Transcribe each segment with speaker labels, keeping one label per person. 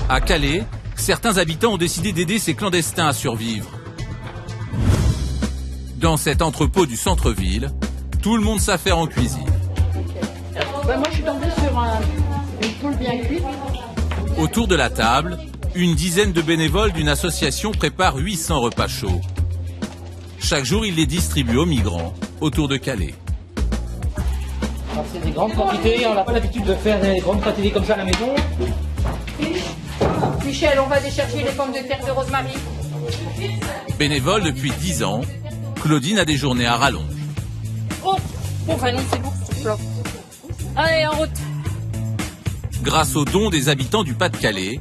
Speaker 1: À Calais, certains habitants ont décidé d'aider ces clandestins à survivre. Dans cet entrepôt du centre-ville, tout le monde s'affaire en cuisine.
Speaker 2: Moi, je suis tombée sur une poule bien cuite.
Speaker 1: Autour de la table, une dizaine de bénévoles d'une association préparent 800 repas chauds. Chaque jour, ils les distribuent aux migrants autour de Calais.
Speaker 3: C'est des grandes quantités, on n'a pas l'habitude de faire des grandes quantités comme ça à la maison.
Speaker 2: Michel, on va aller chercher les pommes de terre de Rosemary.
Speaker 1: Bénévole depuis 10 ans, Claudine a des journées à rallonge.
Speaker 2: Oh, enfin non, c'est bon. Allez, en route.
Speaker 1: Grâce aux dons des habitants du Pas-de-Calais,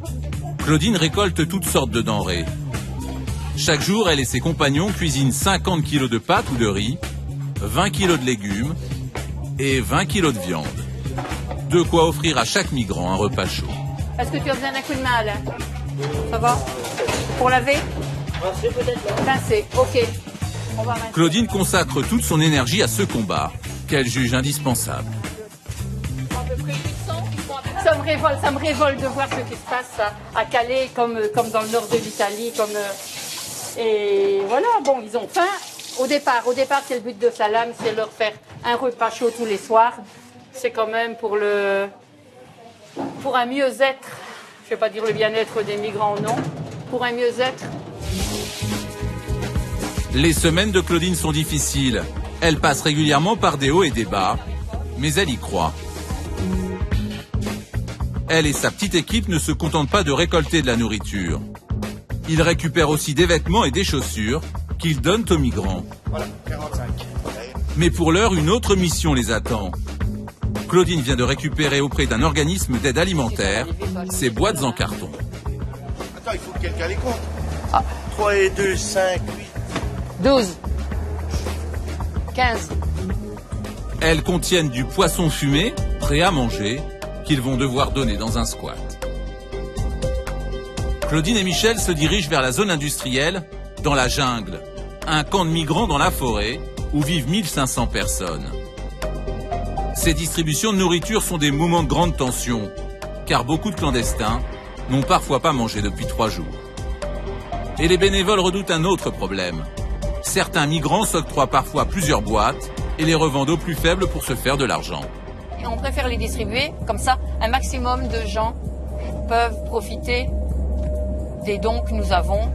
Speaker 1: Claudine récolte toutes sortes de denrées. Chaque jour, elle et ses compagnons cuisinent 50 kilos de pâtes ou de riz, 20 kilos de légumes et 20 kilos de viande. De quoi offrir à chaque migrant un repas chaud.
Speaker 2: Est-ce que tu as besoin d'un coup de main, là? Ça va? Pour laver?
Speaker 3: Pincer peut-être.
Speaker 2: Pincer, ok. On va rincer.
Speaker 1: Claudine consacre toute son énergie à ce combat qu'elle juge indispensable.
Speaker 2: Ça me révolte de voir ce qui se passe à Calais, comme dans le nord de l'Italie. Et voilà, bon, ils ont faim. Au départ, c'est le but de Salam, c'est leur faire un repas chaud tous les soirs. C'est quand même pour un mieux-être, je ne vais pas dire le bien-être des migrants, non, pour un mieux-être.
Speaker 1: Les semaines de Claudine sont difficiles. Elle passe régulièrement par des hauts et des bas, mais elle y croit. Elle et sa petite équipe ne se contentent pas de récolter de la nourriture. Ils récupèrent aussi des vêtements et des chaussures qu'ils donnent aux migrants.
Speaker 4: Voilà, 45.
Speaker 1: Mais pour l'heure, une autre mission les attend. Claudine vient de récupérer auprès d'un organisme d'aide alimentaire ces boîtes en carton.
Speaker 4: Attends, il faut que quelqu'un les compte.
Speaker 2: Ah.
Speaker 4: 3 et 2, 5, 8.
Speaker 2: 12, 15.
Speaker 1: Elles contiennent du poisson fumé, prêt à manger, qu'ils vont devoir donner dans un squat. Claudine et Michel se dirigent vers la zone industrielle, dans la jungle, un camp de migrants dans la forêt, où vivent 1500 personnes. Ces distributions de nourriture sont des moments de grande tension, car beaucoup de clandestins n'ont parfois pas mangé depuis 3 jours. Et les bénévoles redoutent un autre problème. Certains migrants s'octroient parfois plusieurs boîtes et les revendent au plus faible pour se faire de l'argent.
Speaker 2: Et on préfère les distribuer, comme ça, un maximum de gens peuvent profiter des dons que nous avons.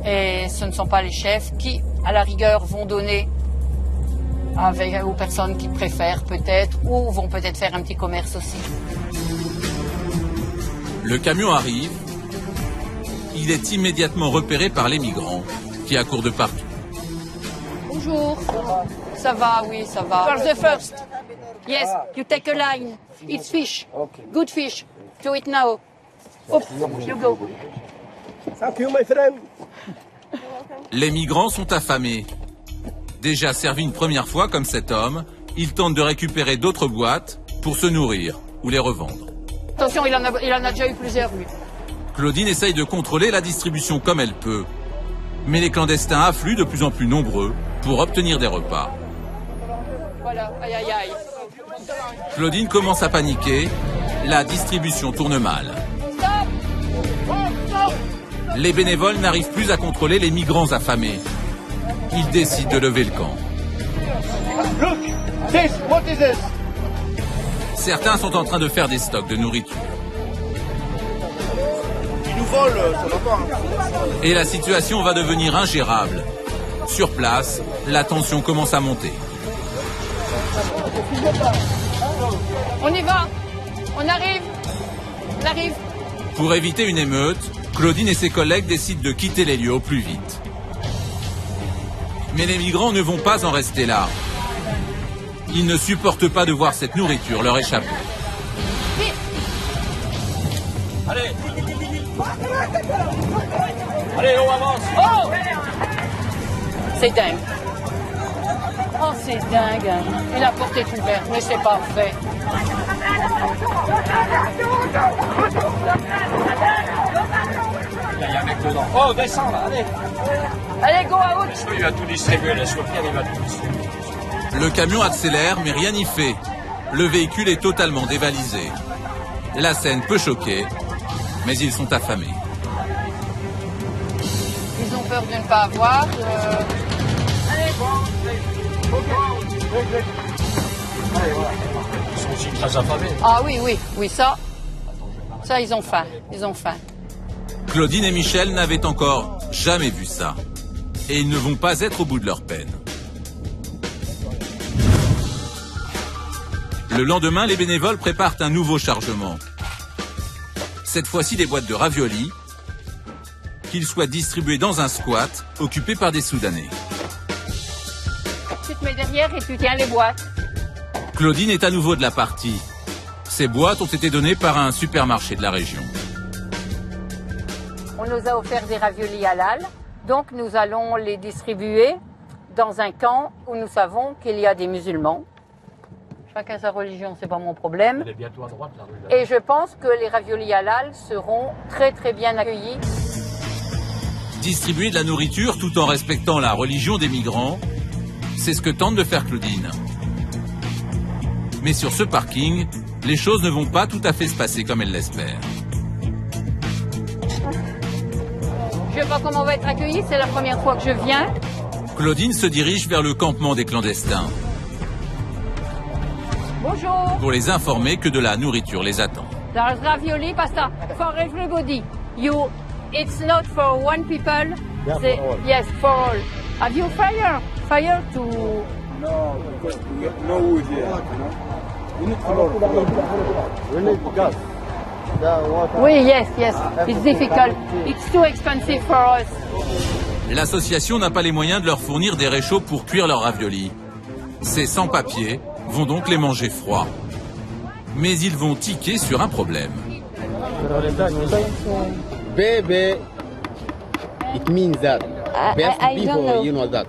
Speaker 2: Et ce ne sont pas les chefs qui, à la rigueur, vont donner aux personnes qui préfèrent peut-être, ou vont peut-être faire un petit commerce aussi.
Speaker 1: Le camion arrive. Il est immédiatement repéré par les migrants qui accourent de partout.
Speaker 2: Bonjour. Ça va, oui, ça va. For the first. Yes, you take a line. It's fish. Good fish. Do it now. Hop, you go.
Speaker 4: Thank you, my friend.
Speaker 1: Les migrants sont affamés. Déjà servis une première fois comme cet homme, ils tentent de récupérer d'autres boîtes pour se nourrir ou les revendre.
Speaker 2: Attention, il en a déjà eu plusieurs, lui.
Speaker 1: Claudine essaye de contrôler la distribution comme elle peut. Mais les clandestins affluent de plus en plus nombreux pour obtenir des repas.
Speaker 2: Voilà, aïe aïe aïe.
Speaker 1: Claudine commence à paniquer. La distribution tourne mal. Les bénévoles n'arrivent plus à contrôler les migrants affamés. Ils décident de lever le camp.
Speaker 4: Look, this, what is this?
Speaker 1: Certains sont en train de faire des stocks de nourriture.
Speaker 4: Ils nous volent, ça va pas.
Speaker 1: Et la situation va devenir ingérable. Sur place, la tension commence à monter.
Speaker 2: On y va. On arrive. On arrive.
Speaker 1: Pour éviter une émeute, Claudine et ses collègues décident de quitter les lieux au plus vite. Mais les migrants ne vont pas en rester là. Ils ne supportent pas de voir cette nourriture leur échapper.
Speaker 3: Allez. Allez, on avance.
Speaker 2: Oh! C'est dingue. Oh, c'est dingue. Hein. Et la porte est ouverte, mais c'est pas vrai.
Speaker 3: Il y a un mec dedans. Oh, descends là, allez.
Speaker 2: Allez, go out.
Speaker 3: Il va tout distribuer, laisse-le faire, il va tout distribuer.
Speaker 1: Le camion accélère, mais rien n'y fait. Le véhicule est totalement dévalisé. La scène peut choquer, Mais ils sont affamés.
Speaker 2: Ils ont peur de ne pas avoir.
Speaker 3: Ils sont aussi très affamés.
Speaker 2: Ah oui, ça, ils ont faim,
Speaker 1: Claudine et Michel n'avaient encore jamais vu ça. Et ils ne vont pas être au bout de leur peine. Le lendemain, les bénévoles préparent un nouveau chargement. Cette fois-ci des boîtes de raviolis, qu'ils soient distribués dans un squat occupé par des Soudanais.
Speaker 2: Tu te mets derrière et tu tiens les boîtes.
Speaker 1: Claudine est à nouveau de la partie. Ces boîtes ont été données par un supermarché de la région.
Speaker 2: On nous a offert des raviolis halal, donc nous allons les distribuer dans un camp où nous savons qu'il y a des musulmans. Chacun sa religion, c'est pas mon problème.
Speaker 3: Elle est bientôt à droite, la rue.
Speaker 2: Et je pense que les raviolis halal seront très très bien accueillis.
Speaker 1: Distribuer de la nourriture tout en respectant la religion des migrants, c'est ce que tente de faire Claudine. Mais sur ce parking, les choses ne vont pas tout à fait se passer comme elle l'espère.
Speaker 2: Je sais pas comment on va être accueillis, c'est la première fois que je viens.
Speaker 1: Claudine se dirige vers le campement des clandestins
Speaker 2: Bonjour.
Speaker 1: pour les informer que de la nourriture les attend.
Speaker 2: There's ravioli pasta for everybody. It's not for one people.
Speaker 4: Yeah,
Speaker 2: Say-
Speaker 4: for all.
Speaker 2: Yes, for all. Have you fire to?
Speaker 4: No, because we get no wood here. We need floor. We need gas.
Speaker 2: Oui, yes. It's difficult. It's too expensive for us.
Speaker 1: L'association n'a pas les moyens de leur fournir des réchauds pour cuire leurs raviolis. Ces sans-papiers vont donc les manger froids. Mais ils vont tiquer sur un problème.
Speaker 5: Baby, it means that. Best
Speaker 2: I don't
Speaker 5: before,
Speaker 2: know.
Speaker 5: you know that.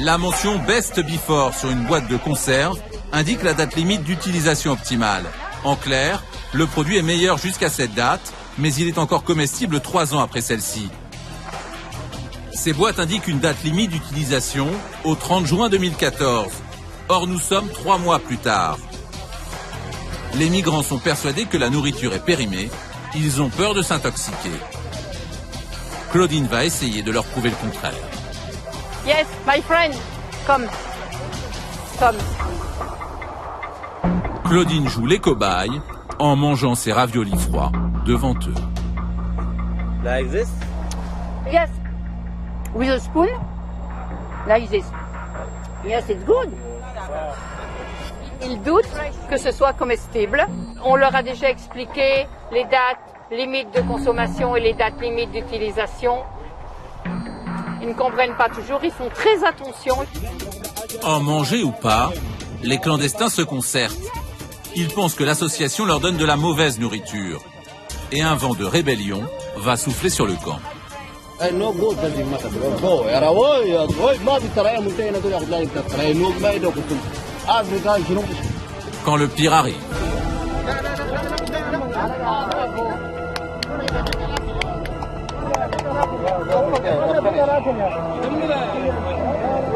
Speaker 1: La mention Best Before sur une boîte de conserve indique la date limite d'utilisation optimale. En clair, le produit est meilleur jusqu'à cette date, mais il est encore comestible 3 ans après celle-ci. Ces boîtes indiquent une date limite d'utilisation au 30 juin 2014. Or, nous sommes 3 mois plus tard. Les migrants sont persuadés que la nourriture est périmée. Ils ont peur de s'intoxiquer. Claudine va essayer de leur prouver le contraire.
Speaker 2: Yes, my friend, come.
Speaker 1: Claudine joue les cobayes en mangeant ses raviolis froids devant eux.
Speaker 5: Like this?
Speaker 2: Yes, with a spoon, like this. Yes, it's good. Ils doutent que ce soit comestible. On leur a déjà expliqué les dates limites de consommation et les dates limites d'utilisation. Ils ne comprennent pas toujours, ils font très attention.
Speaker 1: En manger ou pas, les clandestins se concertent. Ils pensent que l'association leur donne de la mauvaise nourriture. Et un vent de rébellion va souffler sur le camp.
Speaker 5: No good doesn't matter. Go. يا روي يا روي ما في ترى منتهينا دول ياخذ لك ترى نوك ما يدوك افريكا شنو
Speaker 1: Quand le pire arrive,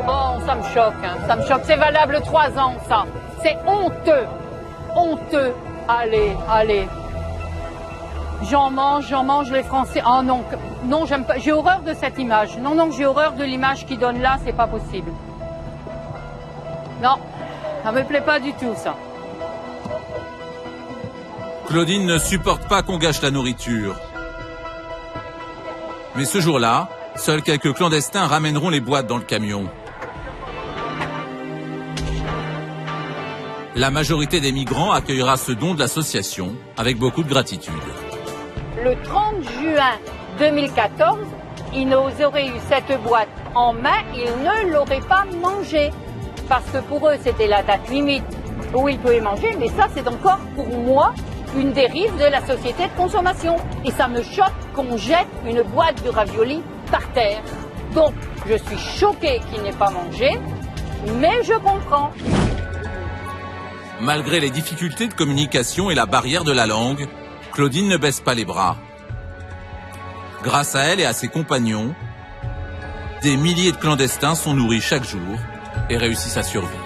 Speaker 2: Oh, ça me choque, ça me choque. C'est valable 3 ans, ça. C'est honteux. Honteux. Allez. J'en mange les Français. Oh non, j'aime pas. J'ai horreur de cette image. Non, j'ai horreur de l'image qu'ils donnent là, c'est pas possible. Non, ça me plaît pas du tout, ça.
Speaker 1: Claudine ne supporte pas qu'on gâche la nourriture. Mais ce jour-là, seuls quelques clandestins ramèneront les boîtes dans le camion. La majorité des migrants accueillera ce don de l'association avec beaucoup de gratitude.
Speaker 2: Le 30 juin 2014, ils auraient eu cette boîte en main, ils ne l'auraient pas mangée. Parce que pour eux, c'était la date limite où ils pouvaient manger. Mais ça, c'est encore pour moi une dérive de la société de consommation. Et ça me choque qu'on jette une boîte de raviolis par terre. Donc, je suis choquée qu'ils n'aient pas mangé, mais je comprends.
Speaker 1: Malgré les difficultés de communication et la barrière de la langue, Claudine ne baisse pas les bras. Grâce à elle et à ses compagnons, des milliers de clandestins sont nourris chaque jour et réussissent à survivre.